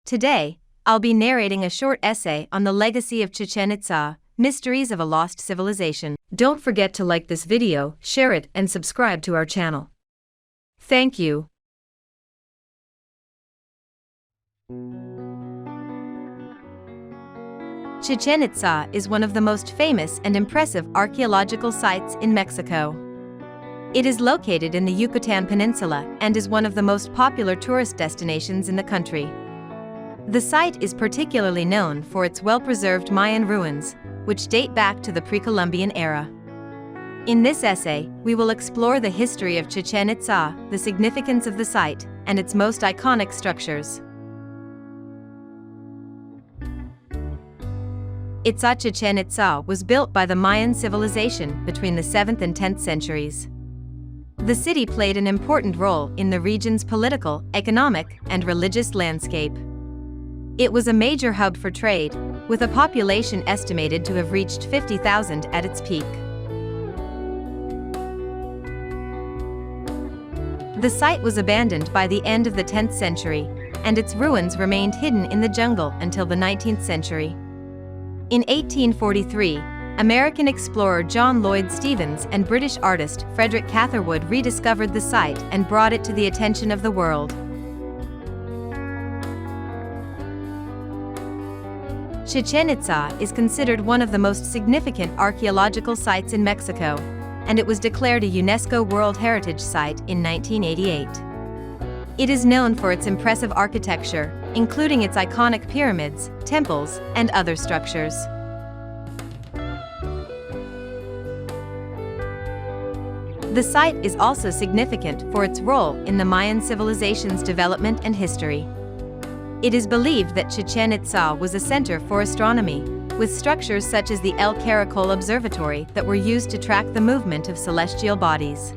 Today, I'll be narrating a short essay on the legacy of Chichen Itza, Mysteries of a Lost Civilization. Don't forget to like this video, share it, and subscribe to our channel. Thank you. Chichen Itza is one of the most famous and impressive archaeological sites in Mexico. It is located in the Yucatan Peninsula and is one of the most popular tourist destinations in the country. The site is particularly known for its well-preserved Mayan ruins, which date back to the pre-Columbian era. In this essay, we will explore the history of Chichen Itza, the significance of the site, and its most iconic structures. Chichen Itza was built by the Mayan civilization between the 7th and 10th centuries. The city played an important role in the region's political, economic, and religious landscape. It was a major hub for trade, with a population estimated to have reached 50,000 at its peak. The site was abandoned by the end of the 10th century, and its ruins remained hidden in the jungle until the 19th century. In 1843, American explorer John Lloyd Stephens and British artist Frederick Catherwood rediscovered the site and brought it to the attention of the world. Chichen Itza is considered one of the most significant archaeological sites in Mexico, and it was declared a UNESCO World Heritage Site in 1988. It is known for its impressive architecture, including its iconic pyramids, temples, and other structures. The site is also significant for its role in the Mayan civilization's development and history. It is believed that Chichen Itza was a center for astronomy, with structures such as the El Caracol Observatory that were used to track the movement of celestial bodies.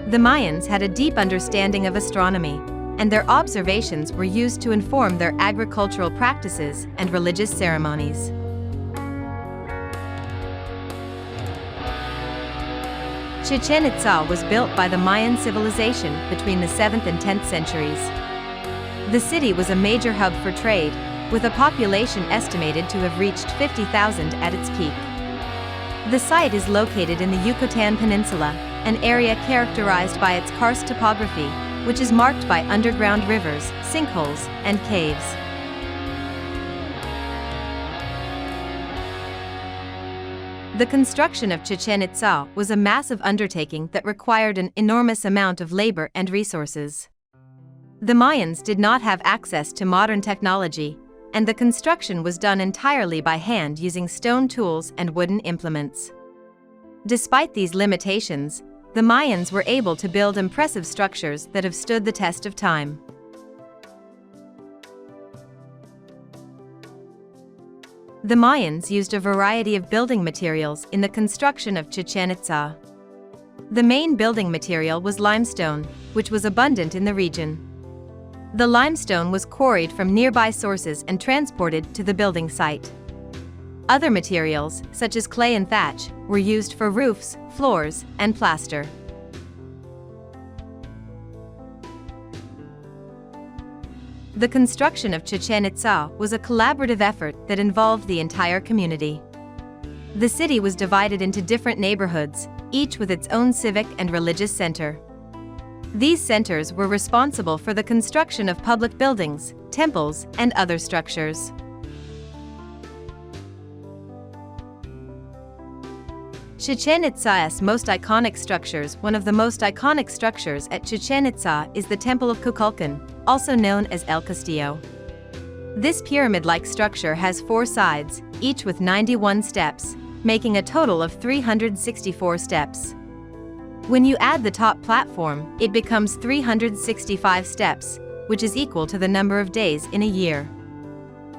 The Mayans had a deep understanding of astronomy, and their observations were used to inform their agricultural practices and religious ceremonies. Chichen Itza was built by the Mayan civilization between the 7th and 10th centuries. The city was a major hub for trade, with a population estimated to have reached 50,000 at its peak. The site is located in the Yucatan Peninsula, an area characterized by its karst topography, which is marked by underground rivers, sinkholes, and caves. The construction of Chichen Itza was a massive undertaking that required an enormous amount of labor and resources. The Mayans did not have access to modern technology, and the construction was done entirely by hand using stone tools and wooden implements. Despite these limitations, the Mayans were able to build impressive structures that have stood the test of time. The Mayans used a variety of building materials in the construction of Chichen Itza. The main building material was limestone, which was abundant in the region. The limestone was quarried from nearby sources and transported to the building site. Other materials, such as clay and thatch, were used for roofs, floors, and plaster. The construction of Chichen Itza was a collaborative effort that involved the entire community. The city was divided into different neighborhoods, each with its own civic and religious center. These centers were responsible for the construction of public buildings, temples, and other structures. Chichen Itza's most iconic structures. One of the most iconic structures at Chichen Itza is the Temple of Kukulkan, also known as El Castillo. This pyramid-like structure has 4 sides, each with 91 steps, making a total of 364 steps. When you add the top platform, it becomes 365 steps, which is equal to the number of days in a year.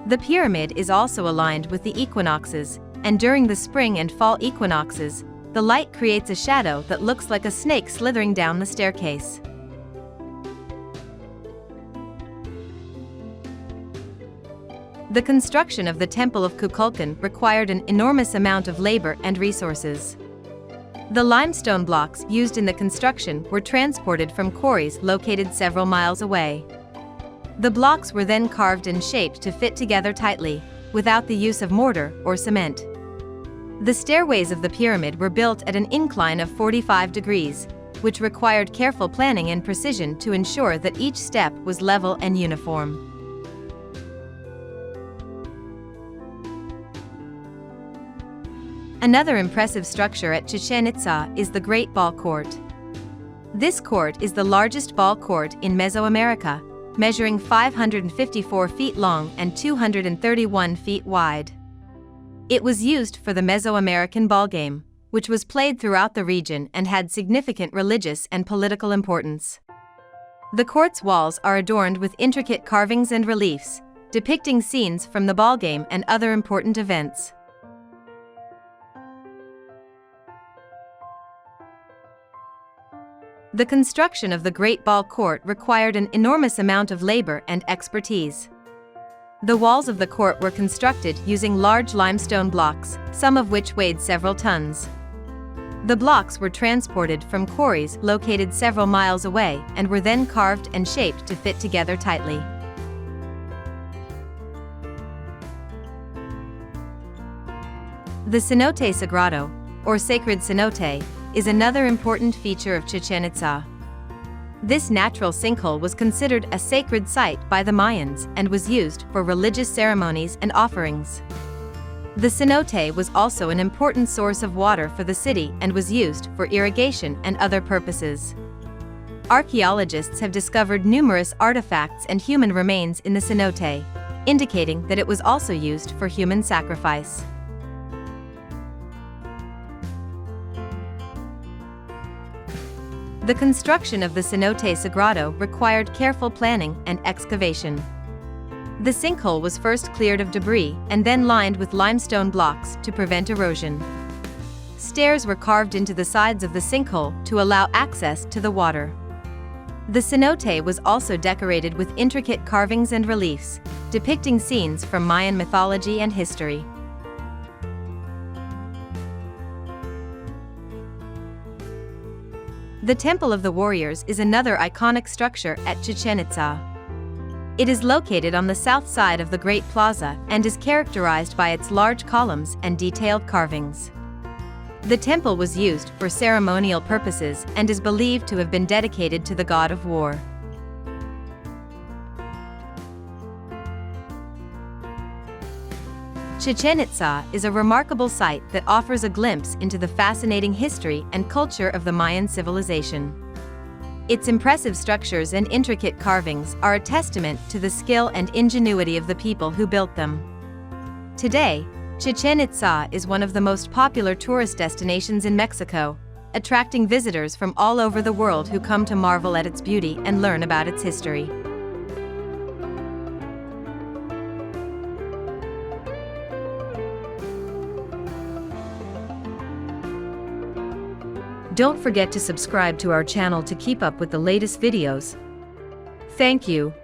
The pyramid is also aligned with the equinoxes, and during the spring and fall equinoxes, the light creates a shadow that looks like a snake slithering down the staircase. The construction of the Temple of Kukulkan required an enormous amount of labor and resources. The limestone blocks used in the construction were transported from quarries located several miles away. The blocks were then carved and shaped to fit together tightly, without the use of mortar or cement. The stairways of the pyramid were built at an incline of 45 degrees, which required careful planning and precision to ensure that each step was level and uniform. Another impressive structure at Chichén Itzá is the Great Ball Court. This court is the largest ball court in Mesoamerica, measuring 554 feet long and 231 feet wide. It was used for the Mesoamerican ball game, which was played throughout the region and had significant religious and political importance. The court's walls are adorned with intricate carvings and reliefs, depicting scenes from the ball game and other important events. The construction of the Great Ball Court required an enormous amount of labor and expertise. The walls of the court were constructed using large limestone blocks, some of which weighed several tons. The blocks were transported from quarries located several miles away and were then carved and shaped to fit together tightly. The Cenote Sagrado, or Sacred Cenote, is another important feature of Chichén Itzá. This natural sinkhole was considered a sacred site by the Mayans and was used for religious ceremonies and offerings. The cenote was also an important source of water for the city and was used for irrigation and other purposes. Archaeologists have discovered numerous artifacts and human remains in the cenote, indicating that it was also used for human sacrifice. The construction of the Cenote Sagrado required careful planning and excavation. The sinkhole was first cleared of debris and then lined with limestone blocks to prevent erosion. Stairs were carved into the sides of the sinkhole to allow access to the water. The cenote was also decorated with intricate carvings and reliefs, depicting scenes from Mayan mythology and history. The Temple of the Warriors is another iconic structure at Chichén Itzá. It is located on the south side of the Great Plaza and is characterized by its large columns and detailed carvings. The temple was used for ceremonial purposes and is believed to have been dedicated to the god of war. Chichén Itzá is a remarkable site that offers a glimpse into the fascinating history and culture of the Mayan civilization. Its impressive structures and intricate carvings are a testament to the skill and ingenuity of the people who built them. Today, Chichén Itzá is one of the most popular tourist destinations in Mexico, attracting visitors from all over the world who come to marvel at its beauty and learn about its history. Don't forget to subscribe to our channel to keep up with the latest videos. Thank you.